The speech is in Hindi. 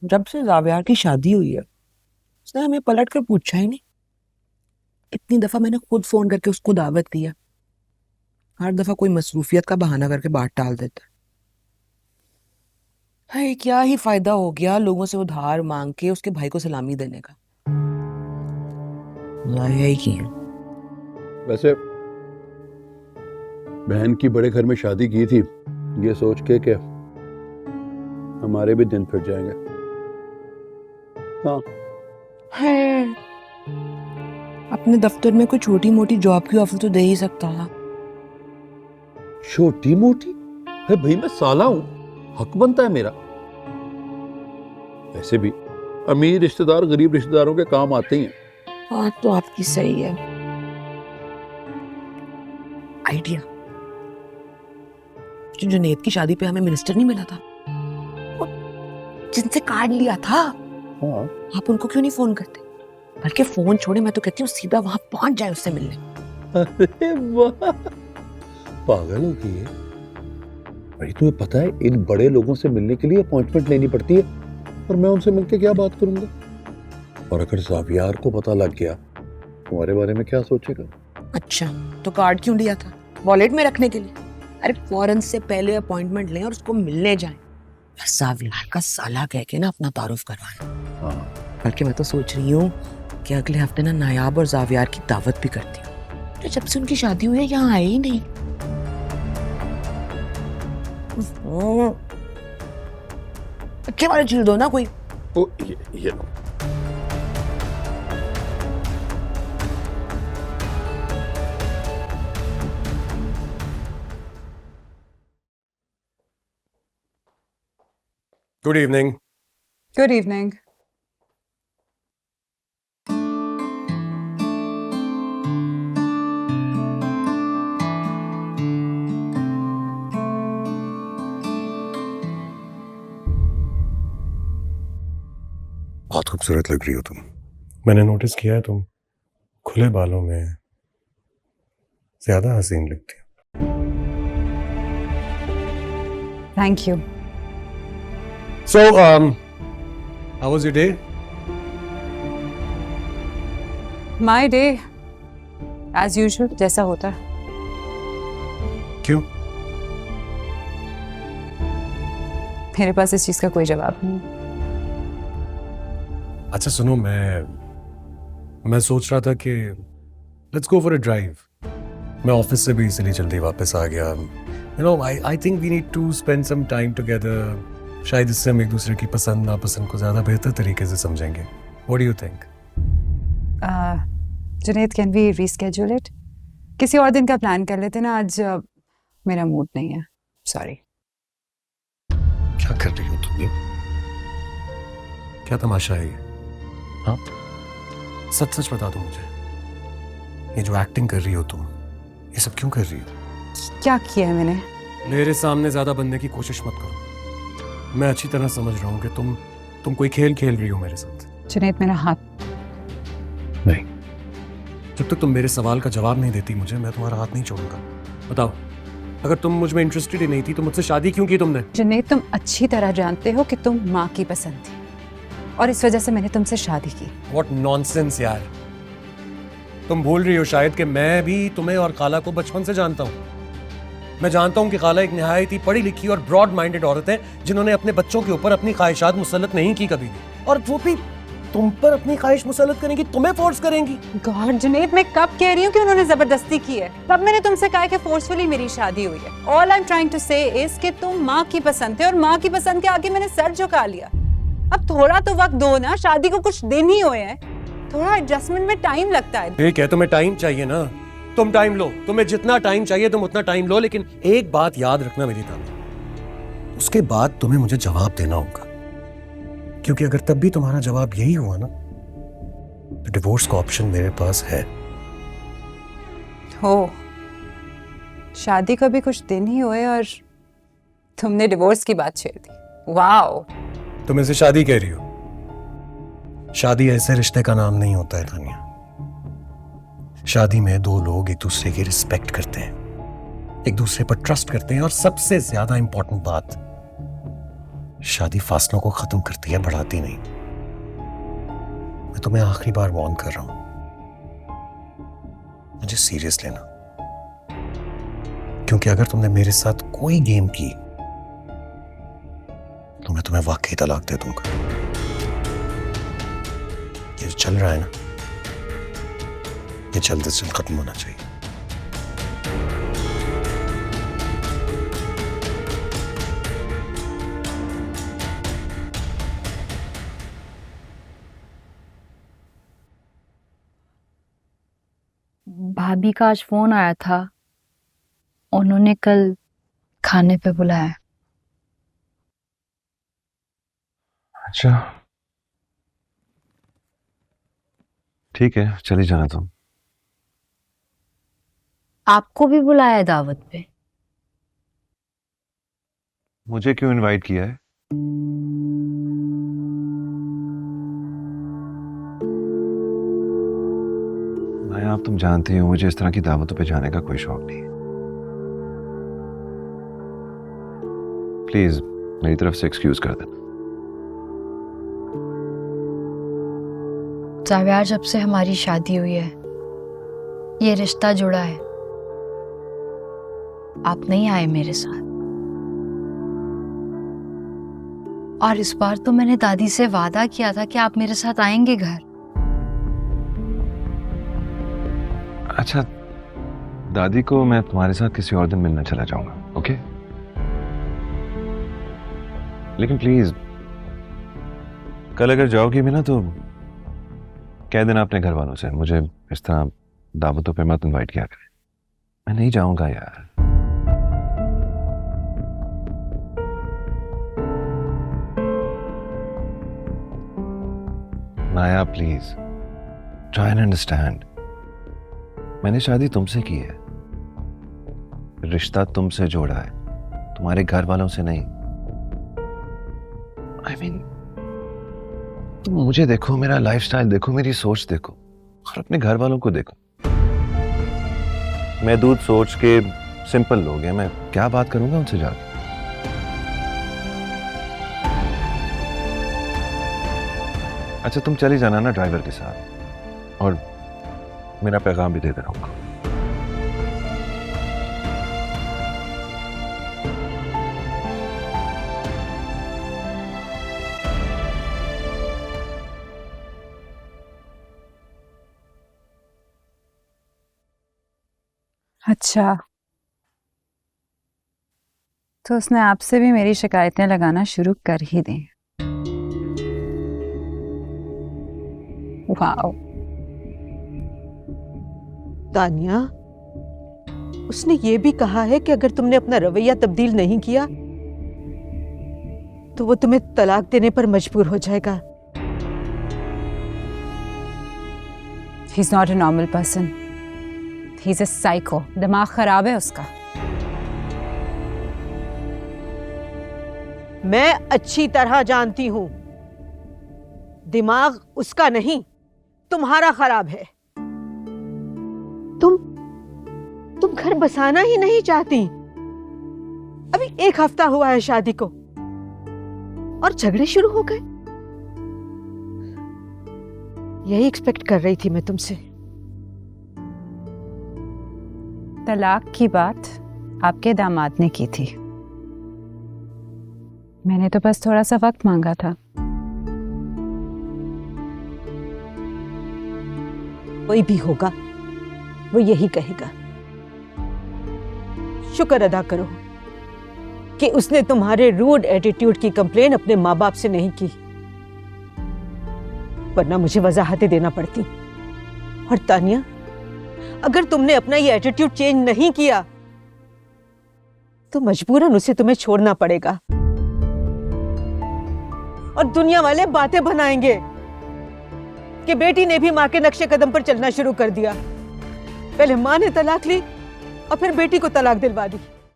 जब से जावियार की शादी हुई है उसने हमें पलट कर पूछा ही नहीं। इतनी दफा मैंने खुद फोन करके उसको दावत दी है, हर दफा कोई मसरूफियत का बहाना करके बात टाल देता है। हाय, क्या ही फायदा हो गया लोगों से उधार मांग के उसके भाई को सलामी देने का। जाया ही किया। वैसे बहन की बड़े घर में शादी की थी ये सोच के कि हमारे भी दिन फिर जाएंगे। हाँ, है अपने दफ्तर में कोई छोटी मोटी जॉब की ऑफर तो दे ही सकता था। छोटी मोटी है भाई, मैं साला हूं, हक बनता है मेरा। वैसे भी अमीर रिश्तेदार गरीब रिश्तेदारों के काम आते ही हैं। बात तो आपकी सही है। आइडिया, जो जुनैद की शादी पे हमें मिनिस्टर नहीं मिला था, वो जिनसे कार्ड लिया था, हाँ, आप उनको क्यों नहीं फोन करते? बल्कि फोन छोड़े, मैं तो कहती हूँ सीधा वहां पहुंच जाए उससे मिलने। अरे वाह, पागल हो गई है भाई। तुम्हें पता है इन बड़े लोगों से मिलने के लिए अपॉइंटमेंट लेनी पड़ती है, और मैं उनसे मिलके क्या बात करूंगा? और अगर जावियार को पता लग गया तुम्हारे बारे में, क्या सोचेगा? अच्छा, तो कार्ड क्यों लिया था? वॉलेट में रखने के लिए? अरे फौरन से पहले अपॉइंटमेंट लें और उसको मिलने जाएं। बस जावियार का साला कह के ना अपना तारुफ करवाएं। हाँ, बल्कि मैं तो सोच रही हूँ कि अगले हफ्ते ना नायाब और जावियार की दावत भी करती हूँ, जो जब से उनकी शादी हुई है यहाँ आए ही नहीं। अच्छे वाले चीज दो ना कोई। ओ, ये लो। Good evening. Good evening. बहुत खूबसूरत लग रही हो तुम। मैंने नोटिस किया है तुम खुले बालों में ज्यादा हसीन लगती हो। Thank you. So, how was your day? My day, as usual, जैसा होता है। क्यों? मेरे पास इस चीज का कोई जवाब नहीं। अच्छा सुनो, मैं सोच रहा था कि let's go for a drive. मैं ऑफिस से भी इसलिए जल्दी वापस आ गया। You know, I think we need to spend some time together. शायद इससे हम एक दूसरे की पसंद नापसंद को ज्यादा बेहतर तरीके से समझेंगे। What do you think? Junaid, can we reschedule it? किसी और दिन का प्लान कर लेते ना, आज मेरा मूड नहीं है। सॉरी। क्या कर रही हो तुम? क्या तमाशा है ये? हाँ, सच सच बता दो मुझे, ये जो एक्टिंग कर रही हो तुम, ये सब क्यों कर रही हो? क्या किया है मैंने? मेरे सामने ज्यादा बनने की कोशिश मत करो। मैं अच्छी तरह समझ रहा हूँ कि तुम कोई खेल खेल रही हो मेरे साथ। जुनैद, मेरा हाथ। नहीं, जब तक तुम मेरे सवाल का जवाब नहीं देती मुझे, मैं तुम्हारा हाथ नहीं छोड़ूंगा। बताओ, अगर तुम मुझ में इंटरेस्टेड ही नहीं थी तो मुझसे शादी क्यों की तुमने? जुनैद, तुम अच्छी तरह जानते हो कि तुम माँ की पसंद थी, और इस वजह से मैंने तुमसे शादी की। What nonsense यार। तुम भूल रही हो शायद कि मैं भी तुम्हें और खाला को बचपन से जानता हूँ। मैं जानता हूँ कि खाला एक निहायत ही पढ़ी लिखी और ब्रॉड माइंडेड औरत है, जिन्होंने अपने बच्चों के ऊपर अपनी ख्वाहिशात मुसल्लत नहीं की कभी भी, और वो भी तुम पर अपनी ख्वाहिश मुसल्लत करेंगी, तुम्हें फोर्स करेंगी। गॉड जुनैद, मैं कब कह रही हूँ कि उन्होंने जबरदस्ती की है? तब मैंने तुमसे कहा कि फोर्सफुली मेरी शादी हुई है। All I am trying to say is कि तुम माँ की पसंद थे, और माँ की पसंद के आगे मैंने सर झुका लिया। अब थोड़ा तो वक्त दो ना, शादी को कुछ दिन ही हुए हैं, थोड़ा एडजस्टमेंट में टाइम लगता है। ठीक है, तुम्हें टाइम चाहिए ना, तुम टाइम लो। तुम्हें जितना टाइम चाहिए तुम उतना टाइम लो, लेकिन एक बात याद रखना मेरी तानी, उसके बाद तुम्हें मुझे जवाब देना होगा। क्योंकि अगर तब भी तुम्हारा जवाब यही हुआ ना, तो डिवोर्स का ऑप्शन मेरे पास है। हो, शादी को भी कुछ दिन ही हुए और तुमने डिवोर्स की बात छेड़ दी। वाओ। तुम इसे शादी कह रही हो? शादी ऐसे रिश्ते का नाम नहीं होता है तानिया। शादी में दो लोग एक दूसरे की रिस्पेक्ट करते हैं, एक दूसरे पर ट्रस्ट करते हैं, और सबसे ज्यादा इंपॉर्टेंट बात, शादी फासलों को खत्म करती है, बढ़ाती नहीं। मैं तुम्हें आखिरी बार वार्न कर रहा हूं, मुझे सीरियस लेना, क्योंकि अगर तुमने मेरे साथ कोई गेम की तो मैं तुम्हें वाकई तलाक दे दूंगा। ये जो चल रहा है ना, ये जल्द से जल्द खत्म होना चाहिए। भाभी का आज फोन आया था, उन्होंने कल खाने पे बुलाया। अच्छा ठीक है, चले जाना तुम। आपको भी बुलाया है दावत पे? मुझे क्यों इनवाइट किया है? माया, आप तुम जानती हो मुझे इस तरह की दावतों पे जाने का कोई शौक नहीं है। प्लीज मेरी तरफ से एक्सक्यूज कर देना। जावेद, जब से हमारी शादी हुई है, ये रिश्ता जुड़ा है, आप नहीं आए मेरे साथ। और इस बार तो मैंने दादी से वादा किया था कि आप मेरे साथ आएंगे घर। अच्छा, दादी को मैं तुम्हारे साथ किसी और दिन मिलना चला जाऊंगा, ओके? लेकिन प्लीज कल अगर जाओगी भी ना तो कह देना अपने घर वालों से मुझे इस तरह दावतों पे मत इनवाइट किया करें। मैं नहीं जाऊंगा यार। माया प्लीज ट्राई एंड अंडरस्टैंड। मैंने शादी तुमसे की है, रिश्ता तुमसे जोड़ा है, तुम्हारे घर वालों से नहीं। I mean, तुम मुझे देखो, मेरा लाइफस्टाइल देखो, मेरी सोच देखो और अपने घर वालों को देखो। मैं दूध सोच के सिंपल लोग हैं, मैं क्या बात करूंगा उनसे जाके। अच्छा तुम चली जाना ना ड्राइवर के साथ, और मेरा पैगाम भी दे देना उनको। अच्छा, तो उसने आपसे भी मेरी शिकायतें लगाना शुरू कर ही दी। वाओ। तानिया, उसने ये भी कहा है कि अगर तुमने अपना रवैया तब्दील नहीं किया तो वो तुम्हें तलाक देने पर मजबूर हो जाएगा। He's not a normal person. He's a psycho. दिमाग खराब है उसका। मैं अच्छी तरह जानती हूं, दिमाग उसका नहीं तुम्हारा खराब है। तुम घर बसाना ही नहीं चाहती। अभी 1 हफ्ता हुआ है शादी को और झगड़े शुरू हो गए। यही एक्सपेक्ट कर रही थी मैं तुमसे। तलाक की बात आपके दामाद ने की थी, मैंने तो बस थोड़ा सा वक्त मांगा था। कोई भी होगा वो यही कहेगा। शुक्र अदा करो कि उसने तुम्हारे रूड एटीट्यूड की कंप्लेन अपने माँ बाप से नहीं की, वरना मुझे वजाहतें देना पड़ती। और तानिया, अगर तुमने अपना ये एटीट्यूड चेंज नहीं किया तो मजबूरन उसे तुम्हें छोड़ना पड़ेगा। और दुनिया वाले बातें बनाएंगे कि बेटी ने भी मां के नक्शे कदम पर चलना शुरू कर दिया। पहले मां ने तलाक ली और फिर बेटी को तलाक दिलवा दी।